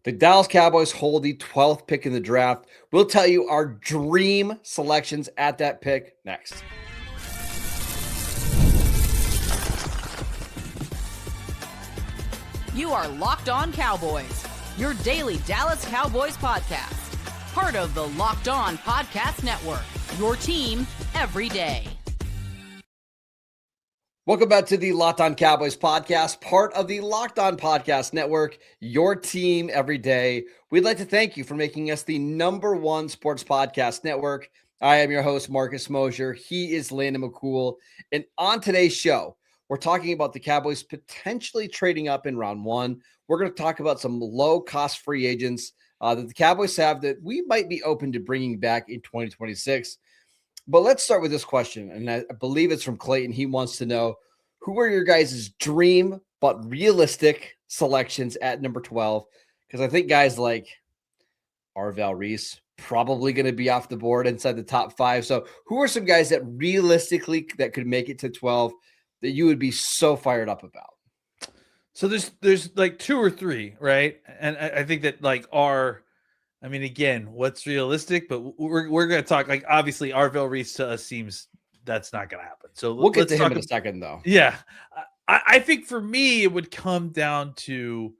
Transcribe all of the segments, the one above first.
The Dallas Cowboys hold the 12th pick in the draft. We'll tell you our dream selections at that pick next. You are Locked On Cowboys, your daily Dallas Cowboys podcast. Part of the Locked On Podcast Network, your team every day. Welcome back to the Locked On Cowboys podcast, part of the Locked On Podcast Network, your team every day. We'd like to thank you for making us the #1 sports podcast network. I am your host, Marcus Mosher. He is Landon McCool. And on today's show, we're talking about the Cowboys potentially trading up in round 1. We're going to talk about some low-cost free agents that the Cowboys have that we might be open to bringing back in 2026. But let's start with this question, and I believe it's from Clayton. He wants to know, who are your guys' dream but realistic selections at number 12? Because I think guys like Arvell Reese probably going to be off the board inside the top 5. So who are some guys that realistically that could make it to 12 that you would be so fired up about? So there's like 2 or 3, right? And I think that again, what's realistic, but we're going to talk, like, obviously Arvell Reese to us seems that's not going to happen. So we'll get to him in a second, though. Yeah. I think for me, it would come down to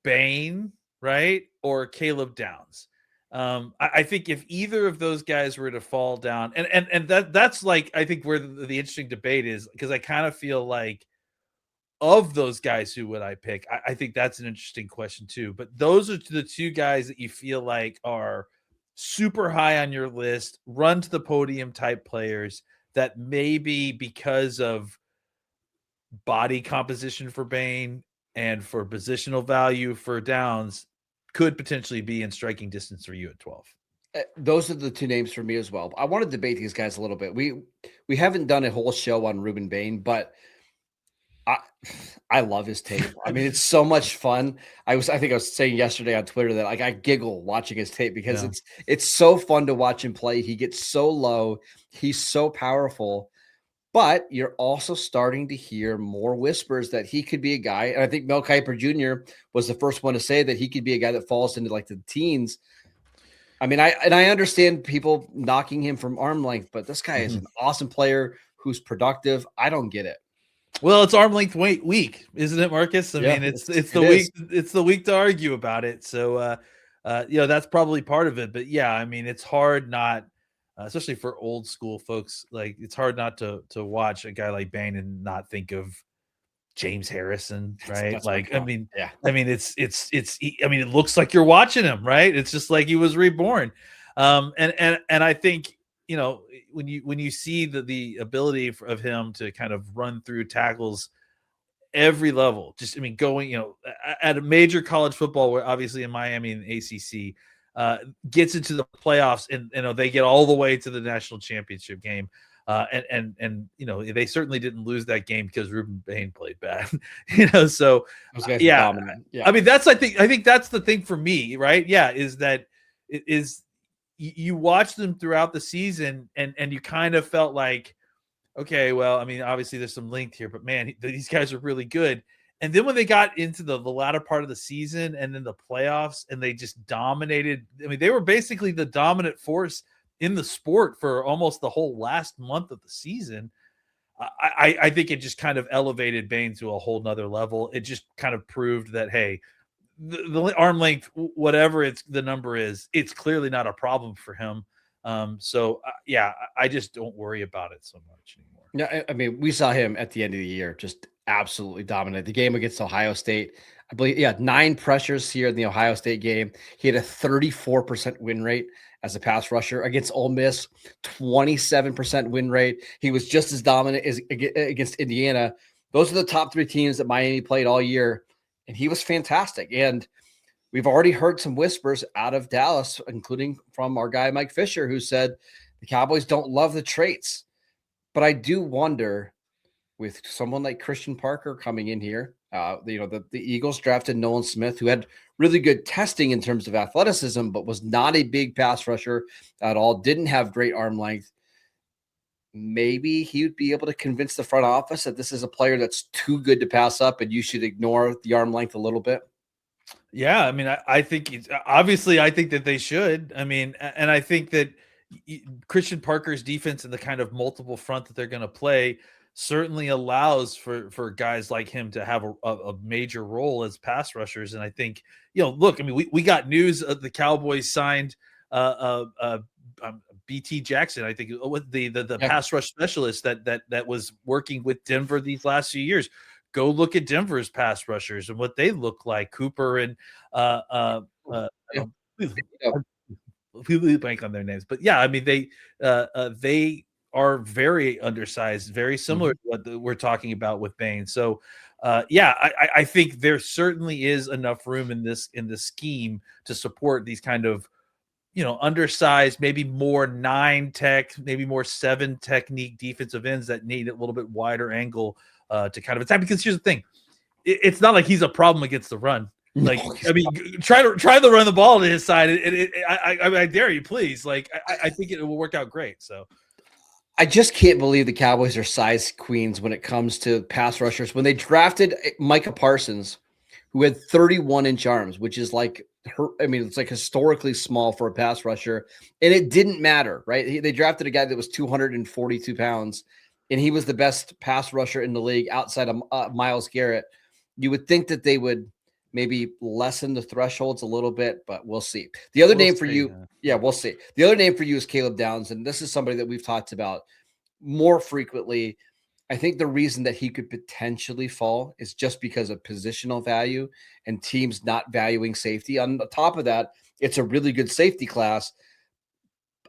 Bain, right? Or Caleb Downs. I think if either of those guys were to fall down, and that's like, I think where the interesting debate is, because I kind of feel like, of those guys, who would I pick? I think that's an interesting question too. But those are the 2 guys that you feel like are super high on your list, run to the podium type players that maybe because of body composition for Bain and for positional value for Downs could potentially be in striking distance for you at 12. Those are the 2 names for me as well. I want to debate these guys a little bit. We haven't done a whole show on Reuben Bain, but I love his tape. I mean, it's so much fun. I think I was saying yesterday on Twitter that, like, I giggle watching his tape because it's so fun to watch him play. He gets so low. He's so powerful. But you're also starting to hear more whispers that he could be a guy. And I think Mel Kiper Jr. was the first one to say that he could be a guy that falls into like the teens. I mean, I understand people knocking him from arm length, but this guy is an awesome player who's productive. I don't get it. Well, it's arm length week, isn't it, Marcus? I mean, it's the week to argue about it. So, that's probably part of it. But yeah, I mean, it's hard not, especially for old school folks, like, it's hard not to watch a guy like Bain and not think of James Harrison, right? That's like, I mean, it looks like you're watching him, right? It's just like he was reborn. And I think, when you see the ability of him to kind of run through tackles every level, going, at a major college football, where obviously in Miami and ACC, gets into the playoffs, and they get all the way to the national championship game. And they certainly didn't lose that game because Reuben Bain played bad, so yeah. I mean, I think that's the thing for me, right? Yeah. Is that it is, you watch them throughout the season and you kind of felt like, okay, well, I mean, obviously there's some length here, but man, these guys are really good. And then when they got into the latter part of the season and then the playoffs, and they just dominated, I mean, they were basically the dominant force in the sport for almost the whole last month of the season. I think it just kind of elevated Bain to a whole nother level. It just kind of proved that, hey, the arm length, whatever the number is, it's clearly not a problem for him. I just don't worry about it so much anymore. Yeah, I mean, we saw him at the end of the year just absolutely dominate the game against Ohio State. I believe, 9 pressures here in the Ohio State game. He had a 34% win rate as a pass rusher. Against Ole Miss, 27% win rate. He was just as dominant as against Indiana. Those are the top 3 teams that Miami played all year, and he was fantastic. And we've already heard some whispers out of Dallas, including from our guy Mike Fisher, who said the Cowboys don't love the traits. But I do wonder, with someone like Christian Parker coming in here, the Eagles drafted Nolan Smith, who had really good testing in terms of athleticism, but was not a big pass rusher at all, didn't have great arm length. Maybe he would be able to convince the front office that this is a player that's too good to pass up and you should ignore the arm length a little bit. Yeah, I mean, I think obviously I think that they should. I mean, and I think that Christian Parker's defense and the kind of multiple front that they're going to play certainly allows for guys like him to have a major role as pass rushers. And I think, look, I mean, we got news of the Cowboys signed BT Jackson, I think, with the pass rush specialist that was working with Denver these last few years. Go look at Denver's pass rushers and what they look like. Cooper and we blank on their names, but yeah, I mean they are very undersized, very similar to what we're talking about with Bain. So yeah, I think there certainly is enough room in this scheme to support these kind of undersized, maybe more 9 tech, maybe more 7 technique defensive ends that need a little bit wider angle to kind of attack. Because here's the thing, it's not like he's a problem against the run. Like, I mean, try to run the ball to his side. I dare you, please. Like, I think it will work out great. So, I just can't believe the Cowboys are size queens when it comes to pass rushers. When they drafted Micah Parsons, who had 31-inch arms, which is like, it's like historically small for a pass rusher, and it didn't matter, right? They drafted a guy that was 242 pounds, and he was the best pass rusher in the league outside of Myles Garrett. You would think that they would maybe lessen the thresholds a little bit, but we'll see. The other name for you, we'll see. The other name for you is Caleb Downs, and this is somebody that we've talked about more frequently. I think the reason that he could potentially fall is just because of positional value and teams not valuing safety. On the top of that, it's a really good safety class.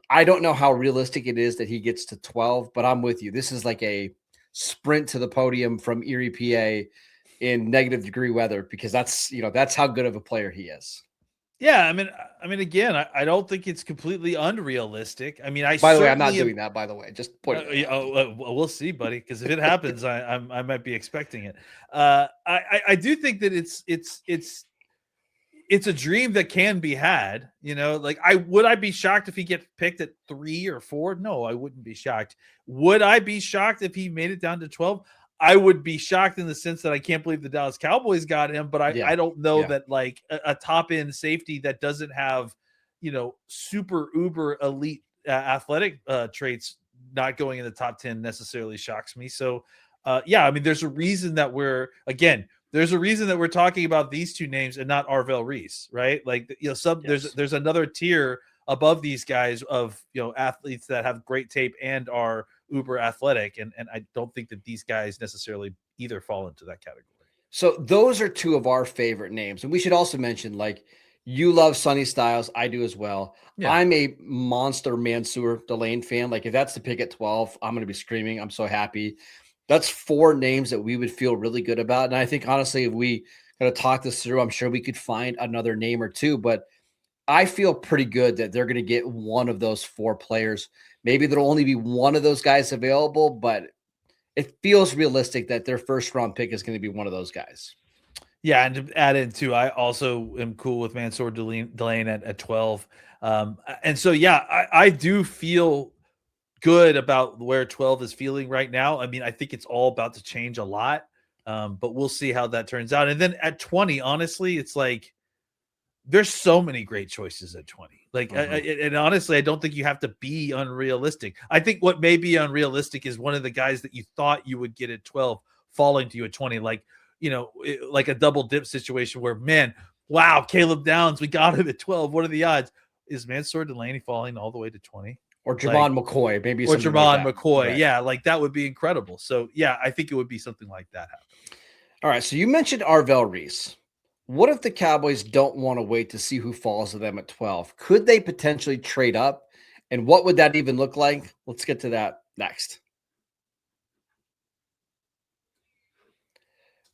I don't know how realistic it is that he gets to 12, but I'm with you. This is like a sprint to the podium from Erie, PA in negative degree weather, because that's how good of a player he is. Yeah, I mean, again, I don't think it's completely unrealistic. I mean, by the way, I'm not doing that. By the way, just point. We'll see, buddy. Because if it happens, I might be expecting it. I do think that it's a dream that can be had. Like would I be shocked if he gets picked at 3 or 4? No, I wouldn't be shocked. Would I be shocked if he made it down to 12? I would be shocked in the sense that I can't believe the Dallas Cowboys got him, but I don't know that like a top end safety that doesn't have, super uber elite athletic traits not going in the top 10 necessarily shocks me. So I mean, there's a reason that we're talking about these two names and not Arvell Reese, right? Like, there's another tier above these guys of, athletes that have great tape and are uber athletic. And I don't think that these guys necessarily either fall into that category. So those are two of our favorite names. And we should also mention, like, you love Sonny Styles. I do as well. Yeah. I'm a monster Mansoor Delane fan. Like, if that's the pick at 12, I'm going to be screaming. I'm so happy. That's 4 names that we would feel really good about. And I think, honestly, if we kind of talk this through, I'm sure we could find another name or two, but I feel pretty good that they're going to get one of those 4 players. Maybe there'll only be one of those guys available, but it feels realistic that their first round pick is going to be one of those guys. Yeah, and to add in too, I also am cool with Mansoor Delane at 12. And so, yeah, I do feel good about where 12 is feeling right now. I mean, I think it's all about to change a lot, but we'll see how that turns out. And then at 20, honestly, it's like, there's so many great choices at 20. Like, and honestly, I don't think you have to be unrealistic. I think what may be unrealistic is one of the guys that you thought you would get at 12 falling to you at 20, like, like a double dip situation where, man, wow, Caleb Downs, we got him at 12. What are the odds? Is Mansoor Delaney falling all the way to 20? Or Jermod McCoy, maybe. Or Jermod McCoy. Right. Yeah, like that would be incredible. So, yeah, I think it would be something like that happening. All right, so you mentioned Arvell Reese. What if the Cowboys don't want to wait to see who falls to them at 12? Could they potentially trade up? And what would that even look like? Let's get to that next.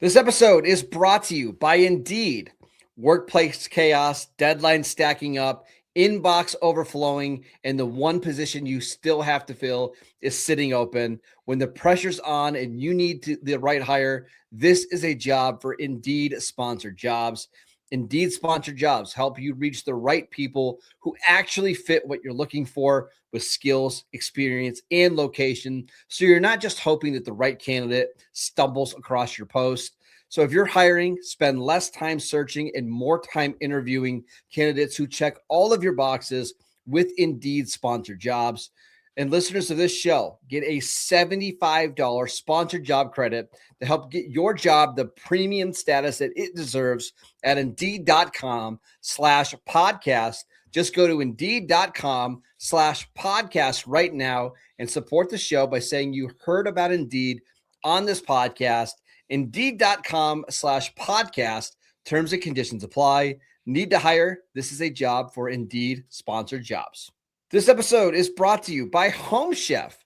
This episode is brought to you by Indeed. Workplace chaos, deadlines stacking up, inbox overflowing, and the one position you still have to fill is sitting open. When the pressure's on and you need the right hire, this is a job for Indeed sponsored jobs. Indeed sponsored jobs help you reach the right people who actually fit what you're looking for with skills, experience, and location. So you're not just hoping that the right candidate stumbles across your post. So if you're hiring, spend less time searching and more time interviewing candidates who check all of your boxes with Indeed sponsored jobs. And listeners of this show get a $75 sponsored job credit to help get your job the premium status that it deserves at Indeed.com/podcast. Just go to Indeed.com/podcast right now and support the show by saying you heard about Indeed on this podcast. Indeed.com/podcast. Terms and conditions apply. Need to hire? This is a job for Indeed sponsored jobs. This episode is brought to you by Home Chef.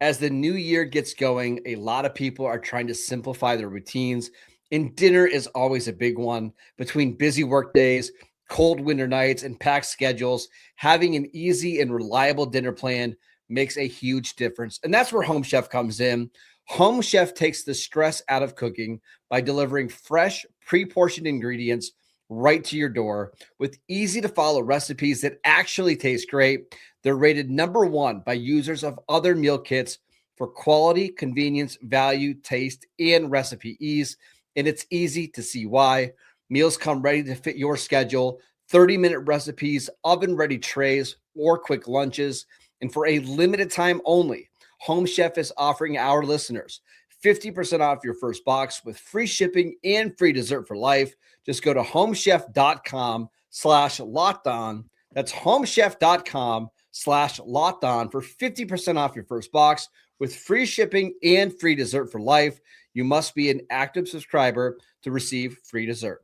As the new year gets going, a lot of people are trying to simplify their routines, and dinner is always a big one. Between busy work days, cold winter nights, and packed schedules, having an easy and reliable dinner plan makes a huge difference. And that's where Home Chef comes in. Home Chef takes the stress out of cooking by delivering fresh, pre-portioned ingredients right to your door with easy-to-follow recipes that actually taste great. They're rated #1 by users of other meal kits for quality, convenience, value, taste, and recipe ease. And it's easy to see why. Meals come ready to fit your schedule, 30-minute recipes, oven-ready trays, or quick lunches. And for a limited time only, Home Chef is offering our listeners 50% off your first box with free shipping and free dessert for life. Just go to homechef.com/lockedon. That's homechef.com/lockedon for 50% off your first box with free shipping and free dessert for life. You must be an active subscriber to receive free dessert.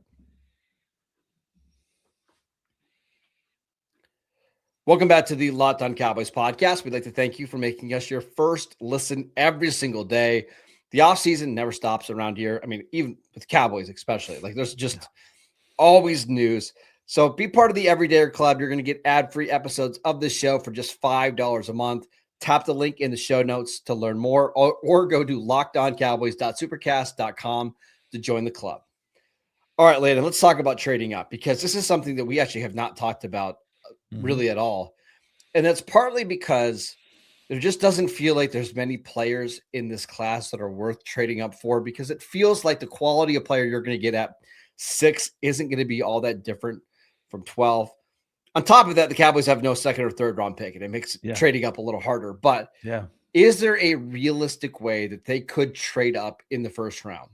Welcome back to the Locked On Cowboys podcast. We'd like to thank you for making us your first listen every single day. The offseason never stops around here. I mean, even with Cowboys especially. Like, there's just always news. So be part of the Everydayer Club. You're going to get ad-free episodes of this show for just $5 a month. Tap the link in the show notes to learn more, or go to lockedoncowboys.supercast.com to join the club. All right, Landon, let's talk about trading up, because this is something that we actually have not talked about really at all. And that's partly because there just doesn't feel like there's many players in this class that are worth trading up for, because it feels like the quality of player you're going to get at 6 isn't going to be all that different from 12. On top of that, the Cowboys have no second or third round pick, and it makes trading up a little harder. But is there a realistic way that they could trade up in the first round?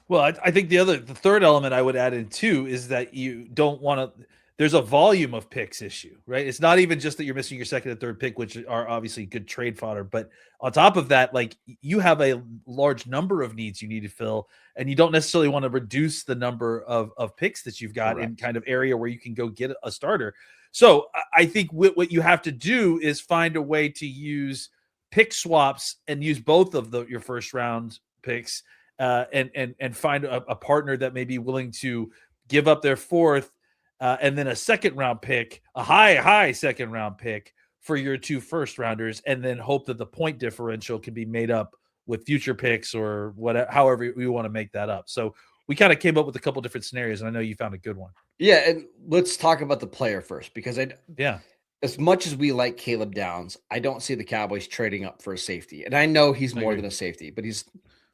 Well, I think the third element I would add in too is that you don't want to. There's a volume of picks issue, right? It's not even just that you're missing your second and third pick, which are obviously good trade fodder, but on top of that, like, you have a large number of needs you need to fill, and you don't necessarily want to reduce the number of picks that you've got in kind of area where you can go get a starter. So I think what you have to do is find a way to use pick swaps and use both of your first round picks, and find a partner that may be willing to give up their fourth, and then a second round pick, a high second round pick for your 2 first rounders, and then hope that the point differential can be made up with future picks or whatever, however we want to make that up. So we kind of came up with a couple different scenarios, and I know you found a good one. Yeah, and let's talk about the player first, because as much as we like Caleb Downs, I don't see the Cowboys trading up for a safety. And I know he's more than a safety, but he's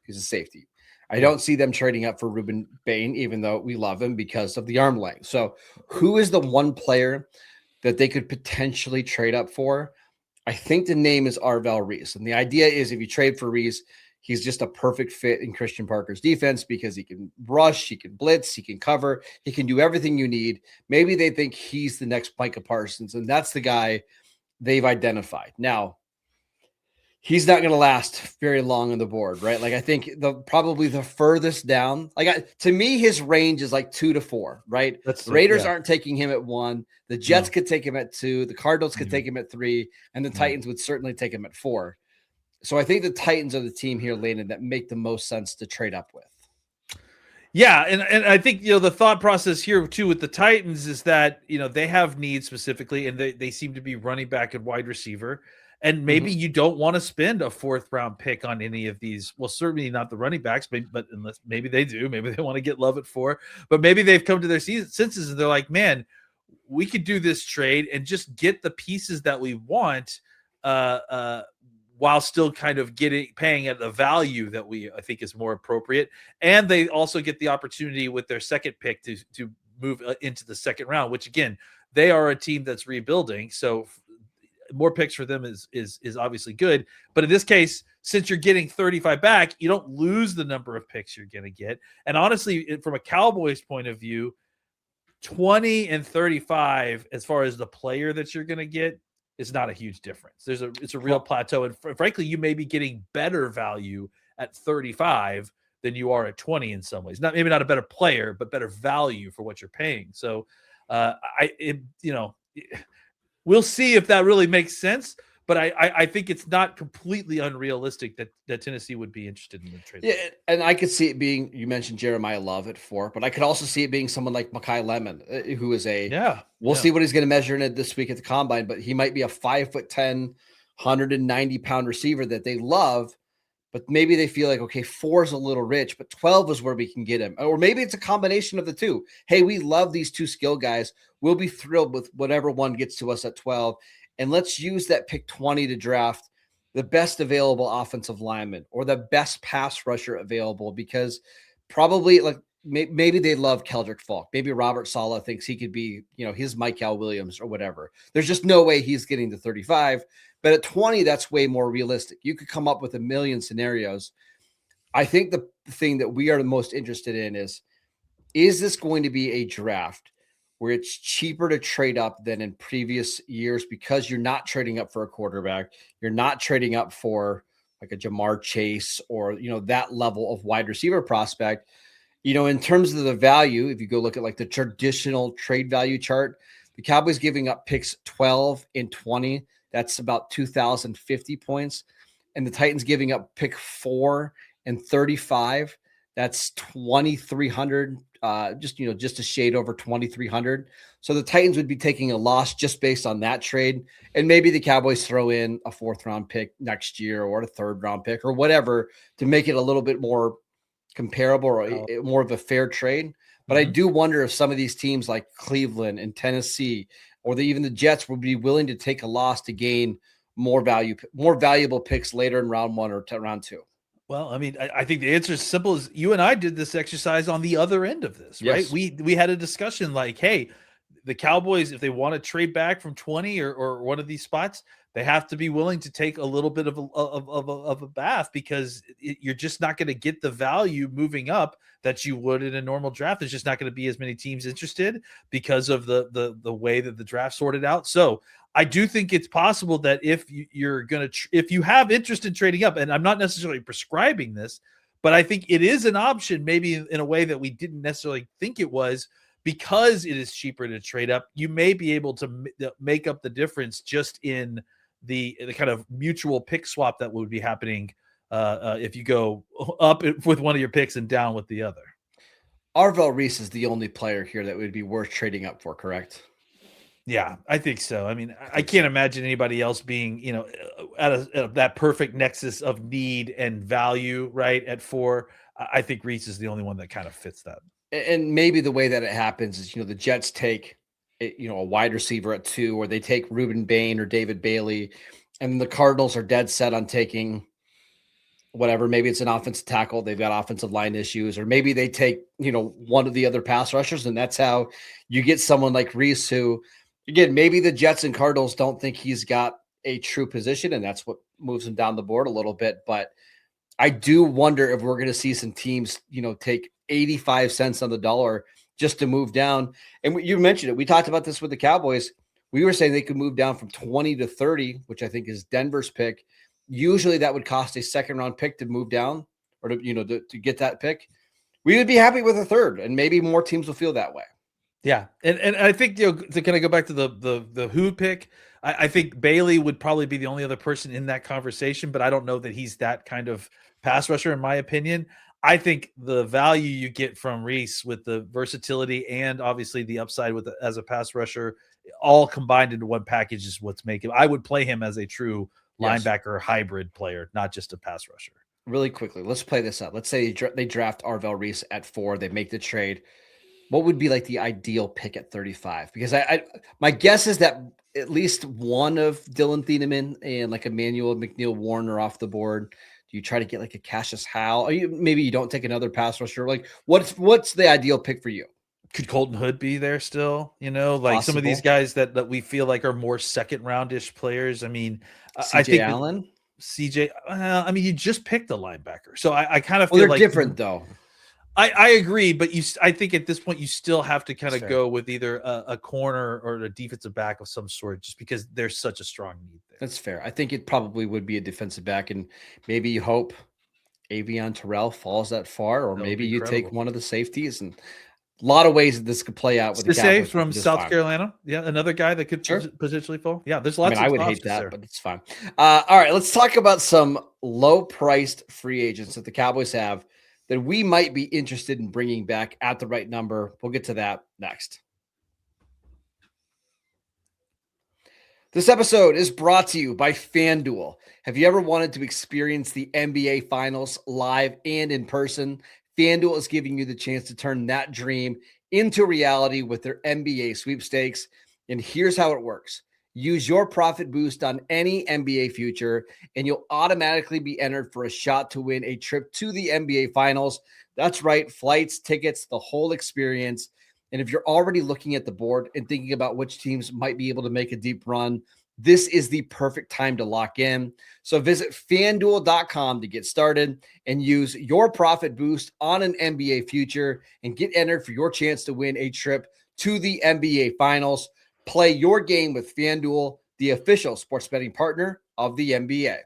a safety. I don't see them trading up for Reuben Bain, even though we love him because of the arm length. So who is the one player that they could potentially trade up for? I think the name is Arvell Reese. And the idea is, if you trade for Reese, he's just a perfect fit in Christian Parker's defense, because he can rush, he can blitz, he can cover, he can do everything you need. Maybe they think he's the next Micah Parsons, and that's the guy they've identified. Now, he's not going to last very long on the board, right? Like, I think probably the furthest down, to me, his range is like 2 to 4, right? The Raiders aren't taking him at 1. The Jets could take him at 2. The Cardinals could take him at 3, and the Titans would certainly take him at 4. So I think the Titans are the team here, Landon, that make the most sense to trade up with. Yeah, and I think, the thought process here too with the Titans is that, they have needs specifically, and they seem to be running back and wide receiver. And maybe you don't want to spend a 4th round pick on any of these. Well, certainly not the running backs, but unless maybe they do, maybe they want to get Love at 4, but maybe they've come to their senses and they're like, man, we could do this trade and just get the pieces that we want while still kind of paying at the value that I think is more appropriate. And they also get the opportunity with their second pick to move into the second round, which again, they are a team that's rebuilding. So more picks for them is obviously good. But in this case, since you're getting 35 back, you don't lose the number of picks you're going to get. And honestly, from a Cowboys point of view, 20 and 35, as far as the player that you're going to get, is not a huge difference. It's a real plateau. And frankly, you may be getting better value at 35 than you are at 20 in some ways. Maybe not a better player, but better value for what you're paying. So we'll see if that really makes sense. But I think it's not completely unrealistic that Tennessee would be interested in the trade. Yeah, and I could see it being, you mentioned Jeremiah Love at 4, but I could also see it being someone like Mekhi Lemon, who is we'll see what he's going to measure in it this week at the Combine, but he might be a 5'10", 190-pound receiver that they love, but maybe they feel like, okay, 4 is a little rich, but 12 is where we can get him. Or maybe it's a combination of the two. Hey, we love these two skill guys. We'll be thrilled with whatever one gets to us at 12. And let's use that pick 20 to draft the best available offensive lineman or the best pass rusher available, because probably like maybe they love Keldrick Falk. Maybe Robert Saleh thinks he could be, his Michael Williams or whatever. There's just no way he's getting to 35. But at 20, that's way more realistic. You could come up with a million scenarios. I think the thing that we are the most interested in is this going to be a draft where it's cheaper to trade up than in previous years, because you're not trading up for a quarterback. You're not trading up for like a Jamar Chase or, that level of wide receiver prospect. In terms of the value, if you go look at like the traditional trade value chart, the Cowboys giving up picks 12 and 20. That's about 2,050 points. And the Titans giving up pick 4 and 35. That's 2,300, just a shade over 2,300. So the Titans would be taking a loss just based on that trade. And maybe the Cowboys throw in a 4th-round pick next year or a 3rd-round pick or whatever to make it a little bit more comparable or more of a fair trade. But I do wonder if some of these teams like Cleveland and Tennessee or even the Jets would be willing to take a loss to gain more valuable picks later in round 1 or round 2. Well, I mean, I think the answer is simple as you and I did this exercise on the other end of this, right? Yes. We had a discussion like, hey, the Cowboys, if they want to trade back from 20 or one of these spots, they have to be willing to take a little bit of a bath, because you're just not going to get the value moving up that you would in a normal draft. There's just not going to be as many teams interested because of the way that the draft sorted out. So I do think it's possible that if if you have interest in trading up, and I'm not necessarily prescribing this, but I think it is an option, maybe in a way that we didn't necessarily think it was, because it is cheaper to trade up. You may be able to make up the difference just in the kind of mutual pick swap that would be happening if you go up with one of your picks and down with the other. Arvell Reese is the only player here that would be worth trading up for, correct? Yeah, I think so. I mean, I can't imagine anybody else being, at that perfect nexus of need and value, right, at 4. I think Reese is the only one that kind of fits that. And maybe the way that it happens is, the Jets take, a wide receiver at 2, or they take Reuben Bain or David Bailey, and the Cardinals are dead set on taking whatever. Maybe it's an offensive tackle. They've got offensive line issues, or maybe they take, one of the other pass rushers, and that's how you get someone like Reese, who, again, maybe the Jets and Cardinals don't think he's got a true position, and that's what moves him down the board a little bit. But I do wonder if we're going to see some teams, take 85 cents on the dollar just to move down. And you mentioned it. We talked about this with the Cowboys. We were saying they could move down from 20 to 30, which I think is Denver's pick. Usually that would cost a 2nd-round pick to move down, or to get that pick. We would be happy with a 3rd, and maybe more teams will feel that way. Yeah. And I think, to kind of go back to the who pick, I think Bailey would probably be the only other person in that conversation, but I don't know that he's that kind of pass rusher, in my opinion. I think the value you get from Reese with the versatility and obviously the upside as a pass rusher, all combined into one package, is what's making. I would play him as a true linebacker hybrid player, not just a pass rusher. Really quickly, let's play this out. Let's say they draft Arvell Reese at 4. They make the trade. What would be like the ideal pick at 35? Because my guess is that at least one of Dylan Thieneman and like Emmanuel McNeil Warner off the board. Do you try to get like a Cassius Howell? Or maybe you don't take another pass rusher. Like what's the ideal pick for you? Could Colton Hood be there still? Like some of these Possible. guys that we feel like are more second roundish players. I mean, I CJ think Allen. CJ. I mean, you just picked a linebacker, so I kind of Well, feel they're like different though. I agree, but I think at this point you still have to kind That's of fair. go with either a corner or a defensive back of some sort, just because there's such a strong need there. That's fair. I think it probably would be a defensive back, and maybe you hope Avion Terrell falls that far, or That would maybe be you take incredible. one of the safeties. And a lot of ways that this could play out with the Sisse Cowboys from just South fine. Carolina, yeah, another guy that could Sure. potentially fall. Yeah, there's I lots mean, I of would hate options that, there. but it's fine. All right, let's talk about some low-priced free agents that the Cowboys have that we might be interested in bringing back at the right number. We'll get to that next. This episode is brought to you by FanDuel. Have you ever wanted to experience the NBA Finals live and in person? FanDuel is giving you the chance to turn that dream into reality with their NBA sweepstakes. And here's how it works. Use your profit boost on any NBA future, and you'll automatically be entered for a shot to win a trip to the NBA Finals. That's right, flights, tickets, the whole experience. And if you're already looking at the board and thinking about which teams might be able to make a deep run, this is the perfect time to lock in. So visit FanDuel.com to get started and use your profit boost on an NBA future and get entered for your chance to win a trip to the NBA Finals. Play your game with FanDuel, the official sports betting partner of the NBA.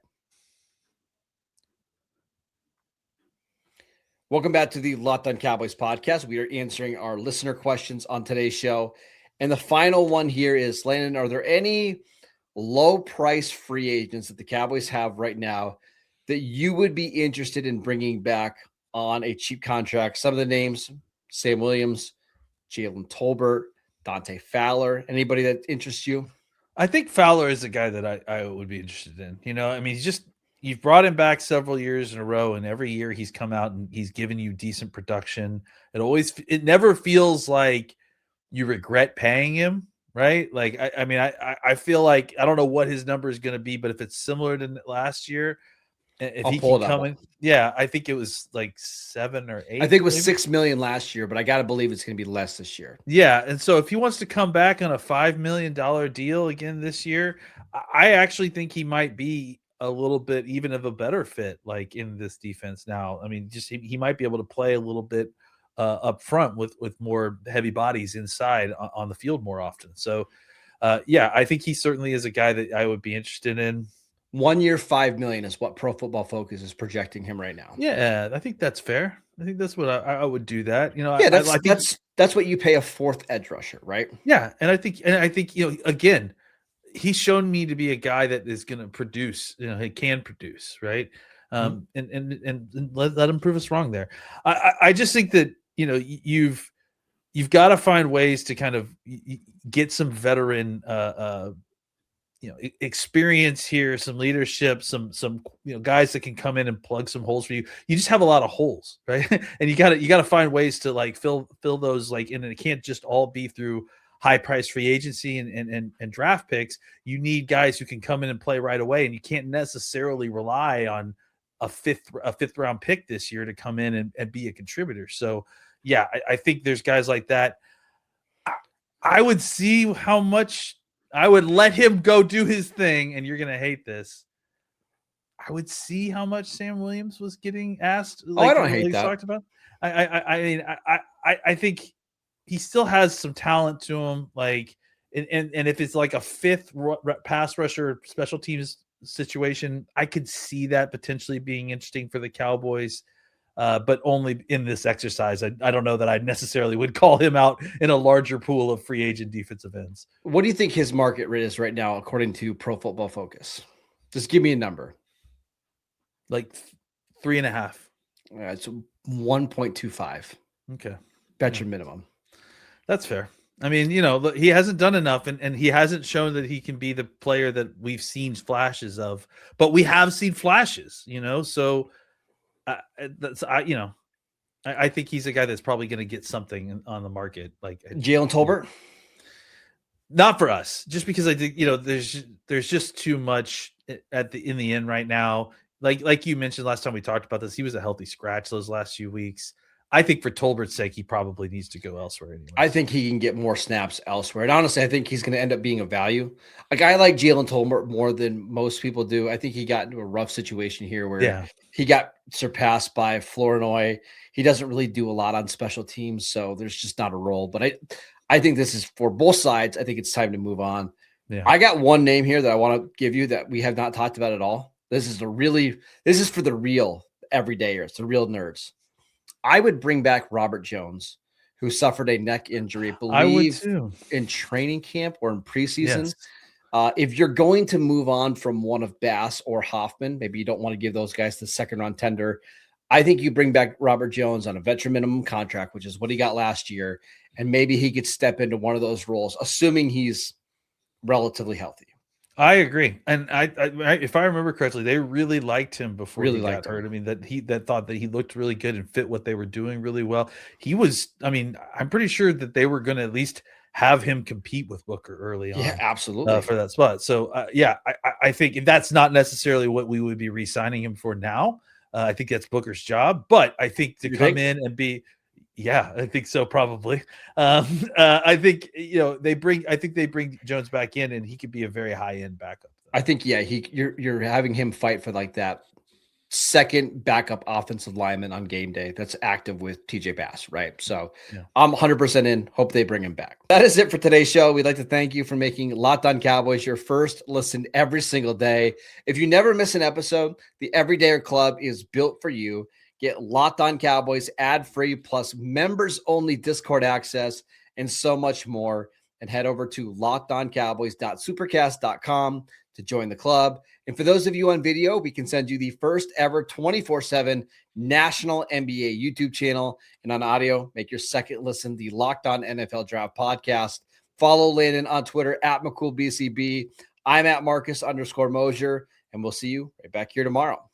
Welcome back to the Locked On Cowboys podcast. We are answering our listener questions on today's show. And the final one here is, Landon, are there any low-price free agents that the Cowboys have right now that you would be interested in bringing back on a cheap contract? Some of the names: Sam Williams, Jalen Tolbert, Dante Fowler. Anybody that interests you? I think Fowler is a guy that I would be interested in. I mean, you've brought him back several years in a row, and every year he's come out and he's given you decent production. It never feels like you regret paying him, right? Like, I feel like, I don't know what his number is going to be, but if it's similar to last year, if I'll he pull can it come up. in, yeah, I think it was like 7 or 8. I think it was maybe? $6 million last year, but I got to believe it's going to be less this year. Yeah, and so if he wants to come back on a $5 million deal again this year, I actually think he might be a little bit even of a better fit, like in this defense now. I mean, just he might be able to play a little bit up front with more heavy bodies inside on the field more often. So, yeah, I think he certainly is a guy that I would be interested in. 1 year, $5 million is what Pro Football Focus is projecting him right now. Yeah, I think that's fair. I think that's what I would do that. Yeah, I think that's what you pay a fourth edge rusher, right? Yeah, and I think again, he's shown me to be a guy that is going to produce. He can produce, right? And let him prove us wrong there. I just think that you've got to find ways to kind of get some veteran experience here, some leadership, some guys that can come in and plug some holes for you. You just have a lot of holes, right? And you got to find ways to like fill those, like, and it can't just all be through high price free agency and draft picks. You need guys who can come in and play right away, and you can't necessarily rely on a fifth round pick this year to come in and be a contributor. So yeah, I think there's guys like that. I would see how much I would let him go do his thing, and you're going to hate this. I would see how much Sam Williams was getting asked. I don't hate that. Talked about. I think he still has some talent to him. Like, and if it's like a fifth pass rusher special teams situation, I could see that potentially being interesting for the Cowboys. But only in this exercise. I don't know that I necessarily would call him out in a larger pool of free agent defensive ends. What do you think his market rate is right now, according to Pro Football Focus? Just give me a number. Like 3.5. It's 1.25. Okay. Veteran minimum. That's fair. I mean, he hasn't done enough, and he hasn't shown that he can be the player that we've seen flashes of. But we have seen flashes, so. I I think he's a guy that's probably going to get something on the market. Like Jalen Tolbert. Not for us, just because I think, there's just too much in the end right now. Like you mentioned last time we talked about this, he was a healthy scratch those last few weeks. I think for Tolbert's sake, he probably needs to go elsewhere anyway. I think he can get more snaps elsewhere. And honestly, I think he's going to end up being a value. A guy like Jalen Tolbert more than most people do. I think he got into a rough situation here where he got surpassed by Flournoy. He doesn't really do a lot on special teams, so there's just not a role. But I think this is for both sides. I think it's time to move on. Yeah. I got one name here that I want to give you that we have not talked about at all. This is for the real everydayers, the real nerds. I would bring back Robert Jones, who suffered a neck injury, I believe in training camp or in preseason. Yes. If you're going to move on from one of Bass or Hoffman, maybe you don't want to give those guys the second round tender. I think you bring back Robert Jones on a veteran minimum contract, which is what he got last year. And maybe he could step into one of those roles, assuming he's relatively healthy. I agree. And I if I remember correctly, they really liked him before he got hurt. I mean, that thought that he looked really good and fit what they were doing really well. I'm pretty sure that they were going to at least have him compete with Booker early on. Yeah, absolutely. For that spot. So, I think that's not necessarily what we would be re-signing him for now. I think that's Booker's job. But I think to come in and be – yeah, I think so. Probably. I think they bring Jones back in, and he could be a very high end backup. I think you're having him fight for like that second backup offensive lineman on game day that's active with TJ Bass, right? So I'm 100% in. Hope they bring him back. That is it for today's show. We'd like to thank you for making Locked On Cowboys your first listen every single day. If you never miss an episode, the Everydayer Club is built for you. Get Locked On Cowboys ad-free plus members-only Discord access and so much more. And head over to lockedoncowboys.supercast.com to join the club. And for those of you on video, we can send you the first ever 24/7 national NBA YouTube channel. And on audio, make your second listen the Locked On NFL Draft podcast. Follow Landon on Twitter at McCoolBCB. I'm at Marcus_Mosher, and we'll see you right back here tomorrow.